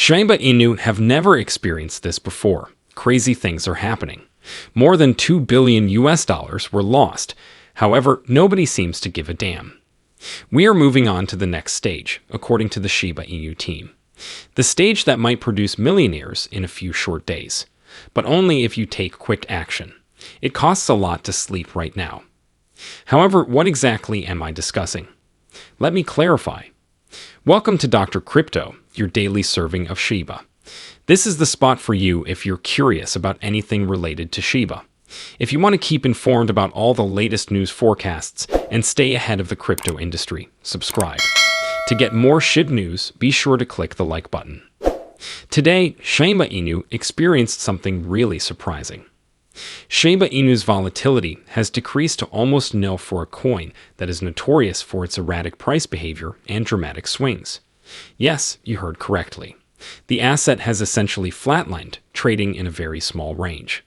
Shiba Inu have never experienced this before. Crazy things are happening. More than $2 billion were lost. However, nobody seems to give a damn. We are moving on to the next stage, according to the Shiba Inu team. The stage that might produce millionaires in a few short days. But only if you take quick action. It costs a lot to sleep right now. However, what exactly am I discussing? Let me clarify. Welcome to Dr. Crypto, your daily serving of Shiba. This is the spot for you if you're curious about anything related to Shiba. If you want to keep informed about all the latest news forecasts and stay ahead of the crypto industry, subscribe. To get more Shib news, be sure to click the like button. Today, Shiba Inu experienced something really surprising. Shiba Inu's volatility has decreased to almost nil for a coin that is notorious for its erratic price behavior and dramatic swings. Yes, you heard correctly. The asset has essentially flatlined, trading in a very small range.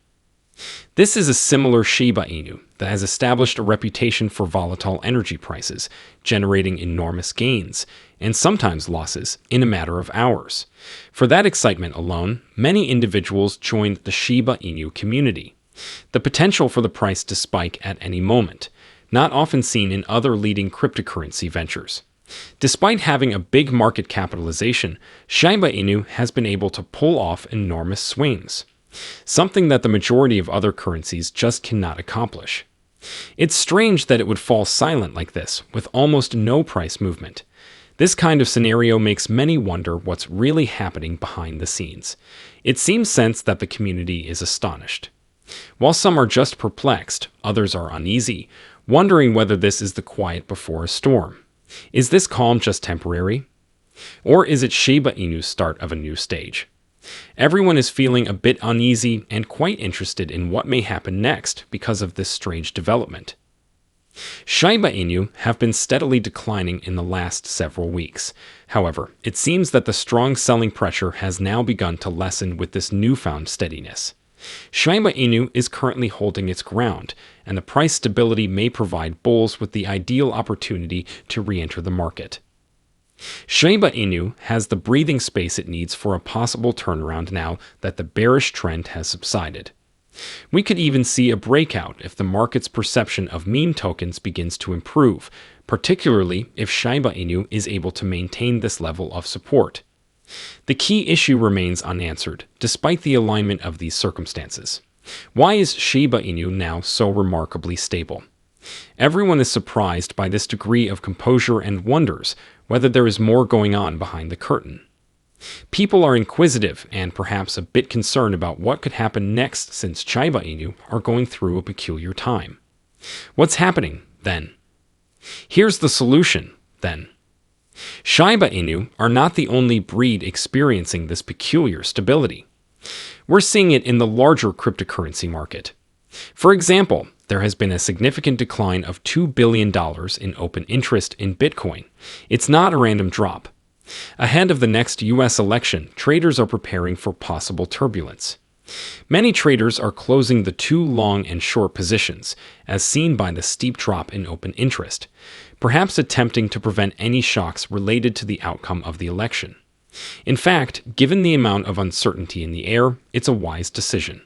This is a similar Shiba Inu that has established a reputation for volatile energy prices, generating enormous gains, and sometimes losses, in a matter of hours. For that excitement alone, many individuals joined the Shiba Inu community. The potential for the price to spike at any moment, not often seen in other leading cryptocurrency ventures. Despite having a big market capitalization, Shiba Inu has been able to pull off enormous swings, something that the majority of other currencies just cannot accomplish. It's strange that it would fall silent like this, with almost no price movement. This kind of scenario makes many wonder what's really happening behind the scenes. It seems sense that the community is astonished. While some are just perplexed, others are uneasy, wondering whether this is the quiet before a storm. Is this calm just temporary? Or is it Shiba Inu's start of a new stage? Everyone is feeling a bit uneasy and quite interested in what may happen next because of this strange development. Shiba Inu have been steadily declining in the last several weeks. However, it seems that the strong selling pressure has now begun to lessen with this newfound steadiness. Shiba Inu is currently holding its ground, and the price stability may provide bulls with the ideal opportunity to re-enter the market. Shiba Inu has the breathing space it needs for a possible turnaround now that the bearish trend has subsided. We could even see a breakout if the market's perception of meme tokens begins to improve, particularly if Shiba Inu is able to maintain this level of support. The key issue remains unanswered, despite the alignment of these circumstances. Why is Shiba Inu now so remarkably stable? Everyone is surprised by this degree of composure and wonders whether there is more going on behind the curtain. People are inquisitive and perhaps a bit concerned about what could happen next since Shiba Inu are going through a peculiar time. What's happening, then? Here's the solution, then. Shiba Inu are not the only breed experiencing this peculiar stability. We're seeing it in the larger cryptocurrency market. For example, there has been a significant decline of $2 billion in open interest in Bitcoin. It's not a random drop. Ahead of the next US election, traders are preparing for possible turbulence. Many traders are closing the two long and short positions, as seen by the steep drop in open interest, perhaps attempting to prevent any shocks related to the outcome of the election. In fact, given the amount of uncertainty in the air, it's a wise decision.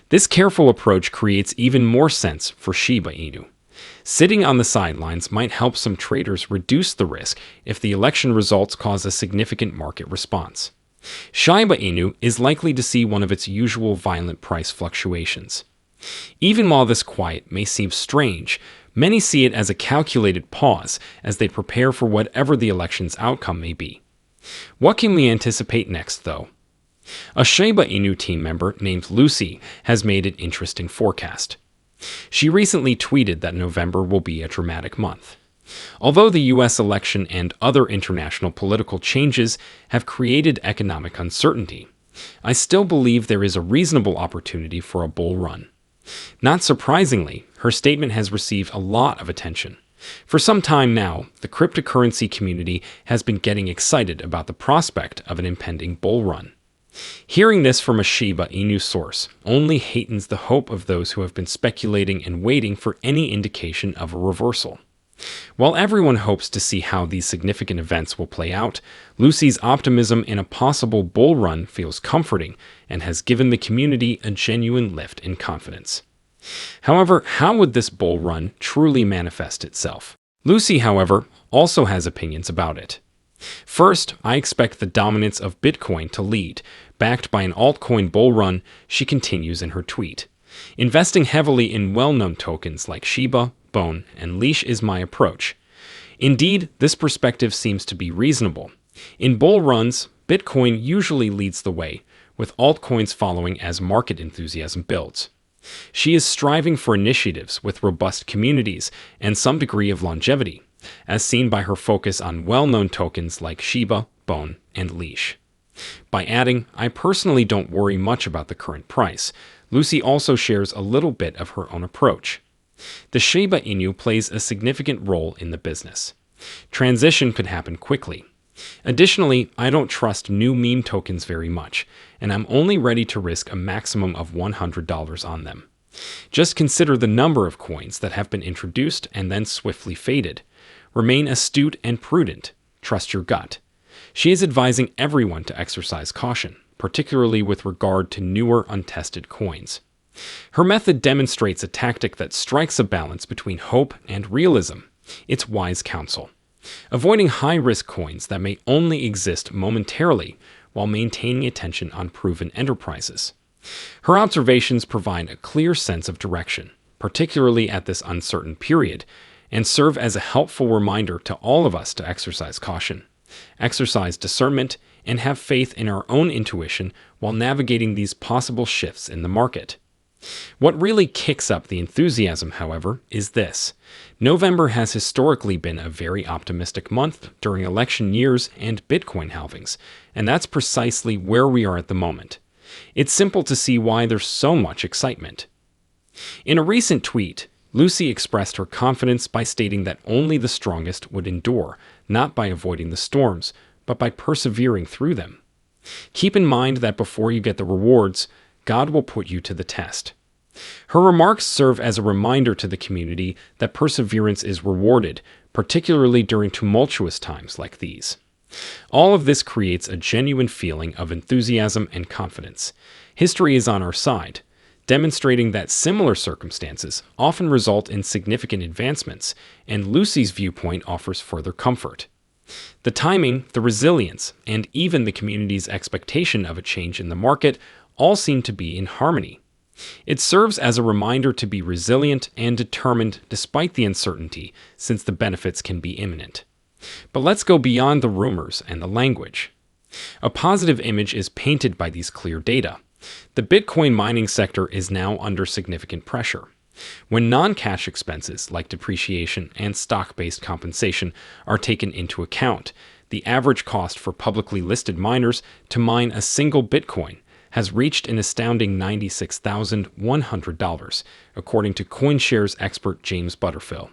This careful approach creates even more sense for Shiba Inu. Sitting on the sidelines might help some traders reduce the risk if the election results cause a significant market response. Shiba Inu is likely to see one of its usual violent price fluctuations. Even while this quiet may seem strange, many see it as a calculated pause as they prepare for whatever the election's outcome may be. What can we anticipate next, though? A Shiba Inu team member named Lucy has made an interesting forecast. She recently tweeted that November will be a dramatic month. Although the US election and other international political changes have created economic uncertainty, I still believe there is a reasonable opportunity for a bull run. Not surprisingly, her statement has received a lot of attention. For some time now, the cryptocurrency community has been getting excited about the prospect of an impending bull run. Hearing this from a Shiba Inu source only heightens the hope of those who have been speculating and waiting for any indication of a reversal. While everyone hopes to see how these significant events will play out, Lucy's optimism in a possible bull run feels comforting and has given the community a genuine lift in confidence. However, how would this bull run truly manifest itself? Lucy, however, also has opinions about it. First, I expect the dominance of Bitcoin to lead. Backed by an altcoin bull run, she continues in her tweet. Investing heavily in well-known tokens like Shiba, Bone, and Leash is my approach. Indeed, this perspective seems to be reasonable. In bull runs, Bitcoin usually leads the way, with altcoins following as market enthusiasm builds. She is striving for initiatives with robust communities and some degree of longevity, as seen by her focus on well-known tokens like Shiba, Bone, and Leash. By adding, I personally don't worry much about the current price, Lucy also shares a little bit of her own approach. The Shiba Inu plays a significant role in the business. Transition could happen quickly. Additionally, I don't trust new meme tokens very much, and I'm only ready to risk a maximum of $100 on them. Just consider the number of coins that have been introduced and then swiftly faded. Remain astute and prudent. Trust your gut. She is advising everyone to exercise caution, particularly with regard to newer, untested coins. Her method demonstrates a tactic that strikes a balance between hope and realism. It's wise counsel, avoiding high-risk coins that may only exist momentarily while maintaining attention on proven enterprises. Her observations provide a clear sense of direction, particularly at this uncertain period, and serve as a helpful reminder to all of us to exercise caution, exercise discernment, and have faith in our own intuition while navigating these possible shifts in the market. What really kicks up the enthusiasm, however, is this. November has historically been a very optimistic month during election years and Bitcoin halvings, and that's precisely where we are at the moment. It's simple to see why there's so much excitement. In a recent tweet, Lucy expressed her confidence by stating that only the strongest would endure, not by avoiding the storms, but by persevering through them. Keep in mind that before you get the rewards, God will put you to the test. Her remarks serve as a reminder to the community that perseverance is rewarded, particularly during tumultuous times like these. All of this creates a genuine feeling of enthusiasm and confidence. History is on our side, demonstrating that similar circumstances often result in significant advancements, and Lucy's viewpoint offers further comfort. The timing, the resilience, and even the community's expectation of a change in the market all seem to be in harmony. It serves as a reminder to be resilient and determined despite the uncertainty, since the benefits can be imminent. But let's go beyond the rumors and the language. A positive image is painted by these clear data. The Bitcoin mining sector is now under significant pressure. When non-cash expenses like depreciation and stock-based compensation are taken into account, the average cost for publicly listed miners to mine a single Bitcoin has reached an astounding $96,100, according to CoinShares expert James Butterfill.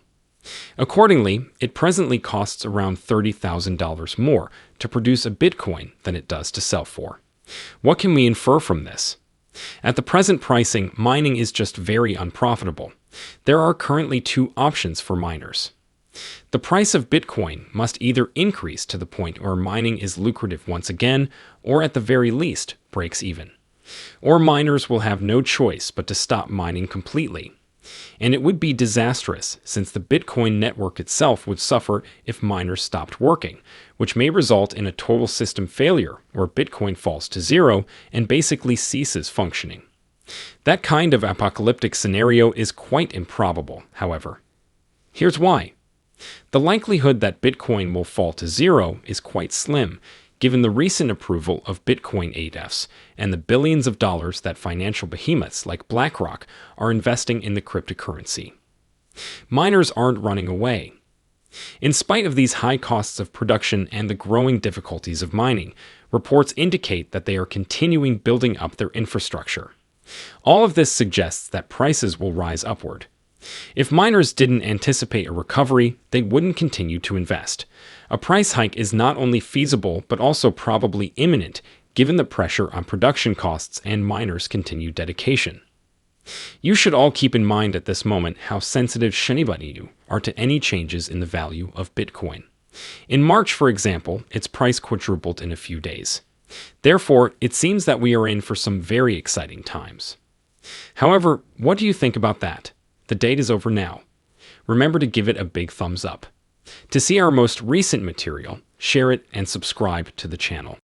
Accordingly, it presently costs around $30,000 more to produce a Bitcoin than it does to sell for. What can we infer from this? At the present pricing, mining is just very unprofitable. There are currently two options for miners. The price of Bitcoin must either increase to the point where mining is lucrative once again, or at the very least, breaks even. Or miners will have no choice but to stop mining completely. And it would be disastrous, since the Bitcoin network itself would suffer if miners stopped working, which may result in a total system failure where Bitcoin falls to zero and basically ceases functioning. That kind of apocalyptic scenario is quite improbable, however. Here's why. The likelihood that Bitcoin will fall to zero is quite slim, given the recent approval of Bitcoin ETFs and the billions of dollars that financial behemoths like BlackRock are investing in the cryptocurrency. Miners aren't running away. In spite of these high costs of production and the growing difficulties of mining, reports indicate that they are continuing building up their infrastructure. All of this suggests that prices will rise upward. If miners didn't anticipate a recovery, they wouldn't continue to invest. A price hike is not only feasible but also probably imminent, given the pressure on production costs and miners' continued dedication. You should all keep in mind at this moment how sensitive Shiba Inu are to any changes in the value of Bitcoin. In March, for example, its price quadrupled in a few days. Therefore, it seems that we are in for some very exciting times. However, what do you think about that? The date is over now. Remember to give it a big thumbs up. To see our most recent material, share it and subscribe to the channel.